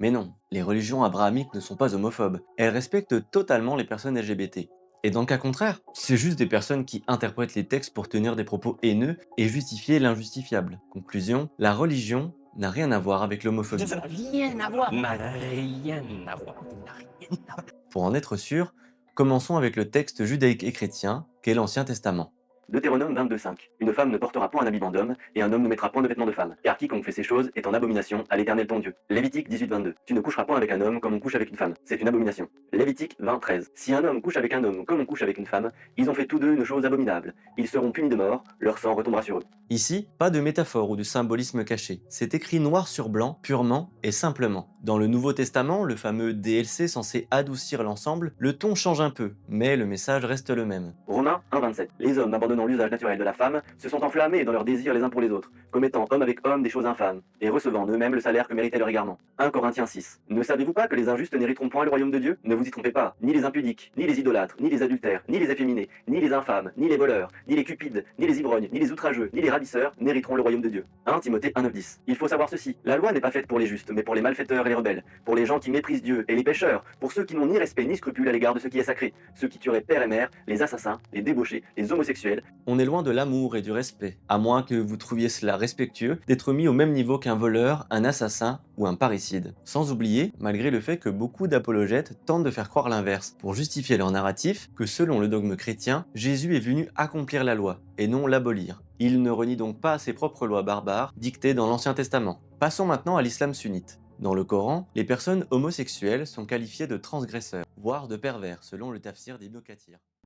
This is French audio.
Mais non, les religions abrahamiques ne sont pas homophobes, elles respectent totalement les personnes LGBT. Et dans le cas contraire, c'est juste des personnes qui interprètent les textes pour tenir des propos haineux et justifier l'injustifiable. Conclusion, la religion n'a rien à voir avec l'homophobie. Ça n'a rien à voir. N'a rien à voir. N'a rien à voir. Pour en être sûr, commençons avec le texte judaïque et chrétien, qu'est l'Ancien Testament. Deutéronome 22.5. Une femme ne portera point un habillement d'homme, et un homme ne mettra point de vêtements de femme, car quiconque fait ces choses est en abomination à l'Éternel ton Dieu. Lévitique 18.22. Tu ne coucheras point avec un homme comme on couche avec une femme, c'est une abomination. Lévitique 20.13. Si un homme couche avec un homme comme on couche avec une femme, ils ont fait tous deux une chose abominable. Ils seront punis de mort, leur sang retombera sur eux. Ici, pas de métaphore ou de symbolisme caché. C'est écrit noir sur blanc, purement et simplement. Dans le Nouveau Testament, le fameux DLC censé adoucir l'ensemble, le ton change un peu, mais le message reste le même. Romains 1.27. Les hommes abandonnant l'usage naturel de la femme se sont enflammés dans leurs désirs les uns pour les autres, commettant homme avec homme des choses infâmes, et recevant eux-mêmes le salaire que méritait leur égarement. 1 Corinthiens 6. Ne savez-vous pas que les injustes n'hériteront point le royaume de Dieu? Ne vous y trompez pas, ni les impudiques, ni les idolâtres, ni les adultères, ni les efféminés, ni les infâmes, ni les voleurs, ni les cupides, ni les ivrognes, ni les outrageux, ni les ravisseurs n'hériteront le royaume de Dieu. 1 Timothée 1.9.10. Il faut savoir ceci, la loi n'est pas faite pour les justes, mais pour les malfaiteurs et les rebelles, pour les gens qui méprisent Dieu et les pécheurs, pour ceux qui n'ont ni respect ni scrupule à l'égard de ce qui est sacré, ceux qui tueraient père et mère, les assassins, les débauchés, les homosexuels. On est loin de l'amour et du respect, à moins que vous trouviez cela respectueux d'être mis au même niveau qu'un voleur, un assassin ou un parricide. Sans oublier, malgré le fait que beaucoup d'apologètes tentent de faire croire l'inverse, pour justifier leur narratif, que selon le dogme chrétien, Jésus est venu accomplir la loi, et non l'abolir. Il ne renie donc pas ses propres lois barbares, dictées dans l'Ancien Testament. Passons maintenant à l'islam sunnite. Dans le Coran, les personnes homosexuelles sont qualifiées de transgresseurs, voire de pervers, selon le tafsir d'Ibn Kathir.